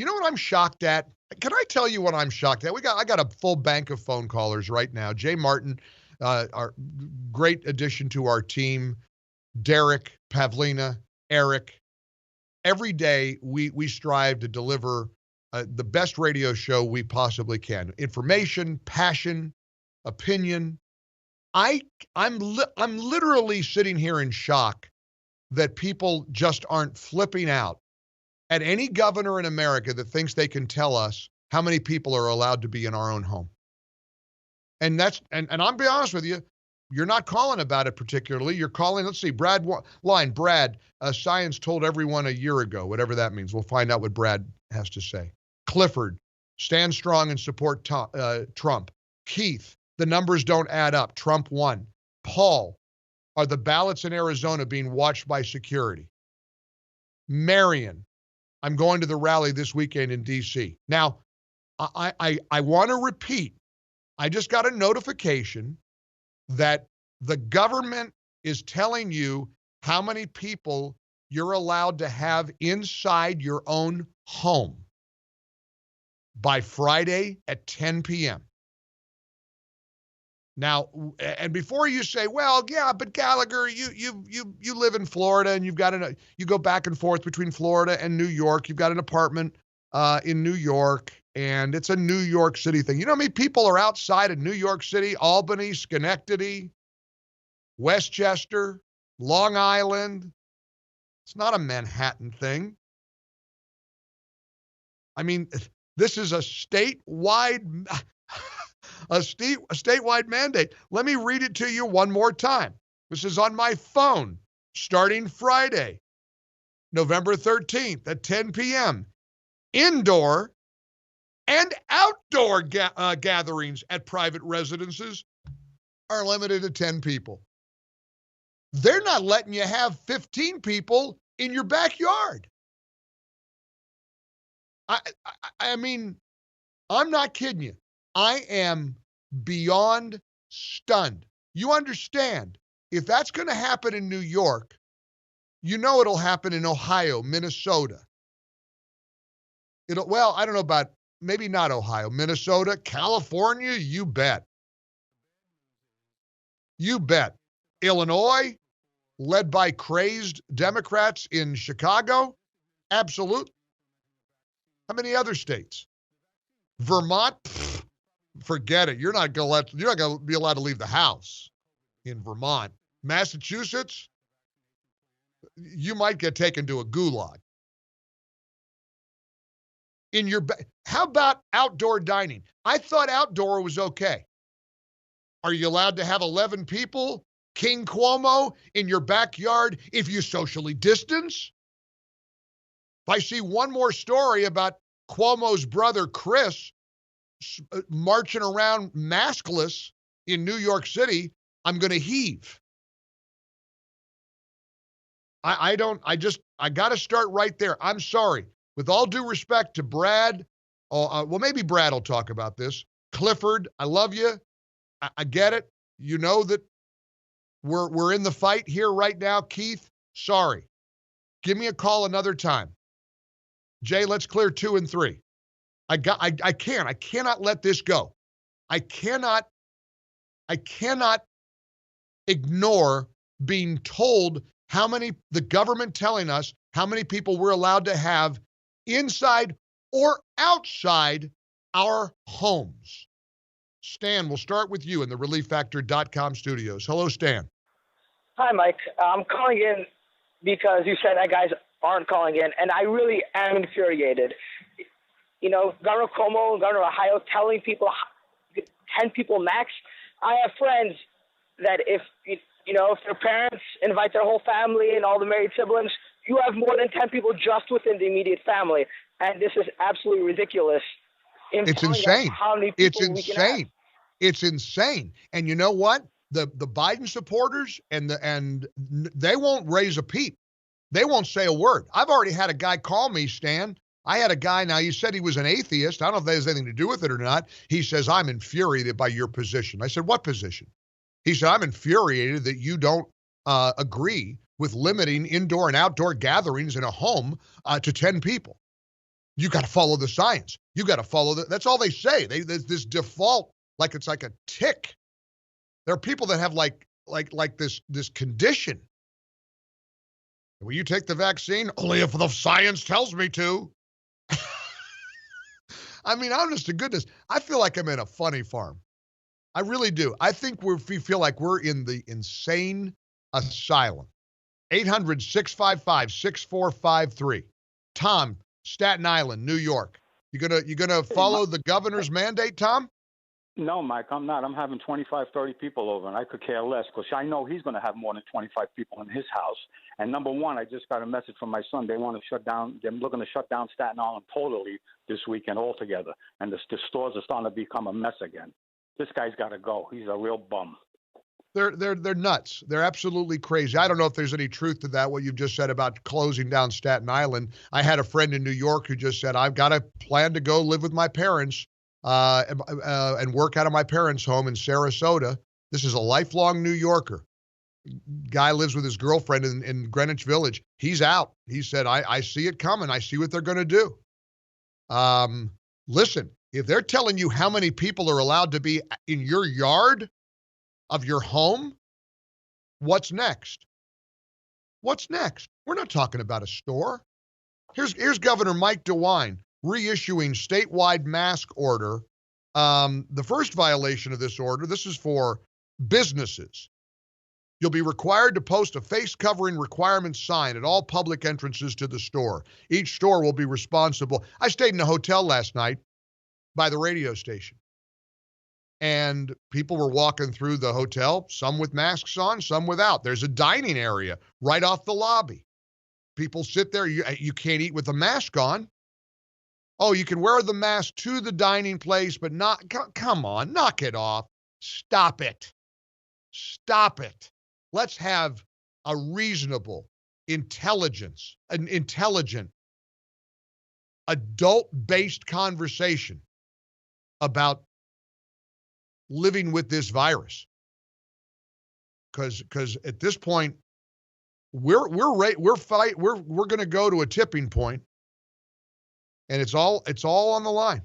You know what I'm shocked at? Can I tell you what I'm shocked at? I got a full bank of phone callers right now. Jay Martin, our great addition to our team. Derek, Pavlina, Eric. Every day we strive to deliver the best radio show we possibly can. Information, passion, opinion. I'm literally sitting here in shock that people just aren't flipping out at any governor in America that thinks they can tell us how many people are allowed to be in our own home. And I'll be honest with you, you're not calling about it particularly. You're calling, let's see, Brad, science told everyone a year ago, whatever that means. We'll find out what Brad has to say. Clifford, stand strong and support Trump. Keith, the numbers don't add up. Trump won. Paul, are the ballots in Arizona being watched by security? Marion, I'm going to the rally this weekend in D.C. Now, I want to repeat, I just got a notification that the government is telling you how many people you're allowed to have inside your own home by Friday at 10 p.m. Now, and before you say, well, yeah, but Gallagher, you live in Florida and you go back and forth between Florida and New York. You've got an apartment in New York, and it's a New York City thing. You know how many people are outside of New York City, Albany, Schenectady, Westchester, Long Island? It's not a Manhattan thing. I mean, this is a statewide mandate. Let me read it to you one more time. This is on my phone, starting Friday, November 13th at 10 p.m. Indoor and outdoor gatherings at private residences are limited to 10 people. They're not letting you have 15 people in your backyard. I mean, I'm not kidding you. I am beyond stunned. You understand, if that's going to happen in New York, you know it'll happen in Ohio, Minnesota. Well, I don't know about, maybe not Ohio, Minnesota, California, you bet. You bet. Illinois, led by crazed Democrats in Chicago, absolutely. How many other states? Vermont, forget it. You're not going to be allowed to leave the house in Vermont. Massachusetts, you might get taken to a gulag. How about outdoor dining? I thought outdoor was okay. Are you allowed to have 11 people, King Cuomo, in your backyard if you socially distance? If I see one more story about Cuomo's brother, Chris, marching around maskless in New York City, I'm going to heave. I got to start right there. I'm sorry. With all due respect to Brad, well, maybe Brad will talk about this. Clifford, I love you. I get it. You know that we're in the fight here right now. Keith, sorry. Give me a call another time. Jay, let's clear 2 and 3. I cannot let this go. I cannot ignore being told the government telling us how many people we're allowed to have inside or outside our homes. Stan, we'll start with you in the ReliefFactor.com studios. Hello, Stan. Hi, Mike. I'm calling in because you said that guys aren't calling in, and I really am infuriated. You know, Governor Cuomo and Governor Ohio telling people 10 people max. I have friends that if their parents invite their whole family and all the married siblings, you have more than 10 people just within the immediate family. And this is absolutely ridiculous. It's insane. It's insane. It's insane. And you know what? The Biden supporters and they won't raise a peep. They won't say a word. I've already had a guy call me, Stan. I had a guy, now he said he was an atheist. I don't know if that has anything to do with it or not. He says, I'm infuriated by your position. I said, what position? He said, I'm infuriated that you don't agree with limiting indoor and outdoor gatherings in a home to 10 people. You got to follow the science. You got to follow that's all they say. There's this default, like it's like a tick. There are people that have like this condition. Will you take the vaccine? Only if the science tells me to. I mean, honest to goodness, I feel like I'm in a funny farm. I really do. I think we feel like we're in the insane asylum. 800-655-6453. Tom, Staten Island, New York. You gonna follow the governor's mandate, Tom? No, Mike, I'm not. I'm having 25, 30 people over, and I could care less because I know he's going to have more than 25 people in his house. And number one, I just got a message from my son. They want to shut down. They're looking to shut down Staten Island totally this weekend altogether. And the stores are starting to become a mess again. This guy's got to go. He's a real bum. They're nuts. They're absolutely crazy. I don't know if there's any truth to that, what you've just said about closing down Staten Island. I had a friend in New York who just said, I've got a plan to go live with my parents and work out of my parents' home in Sarasota. This is a lifelong New Yorker. Guy lives with his girlfriend in Greenwich Village. He's out. He said, I see it coming. I see what they're going to do. Listen, if they're telling you how many people are allowed to be in your yard of your home, what's next? What's next? We're not talking about a store. Here's Governor Mike DeWine reissuing statewide mask order. The first violation of this order, this is for businesses. You'll be required to post a face covering requirement sign at all public entrances to the store. Each store will be responsible. I stayed in a hotel last night by the radio station. And people were walking through the hotel, some with masks on, some without. There's a dining area right off the lobby. People sit there. You can't eat with a mask on. Oh, you can wear the mask to the dining place, but not, come on, knock it off. Stop it. Stop it. Let's have a reasonable, an intelligent, adult-based conversation about living with this virus. Because at this point, we're going to go to a tipping point, and it's all on the line.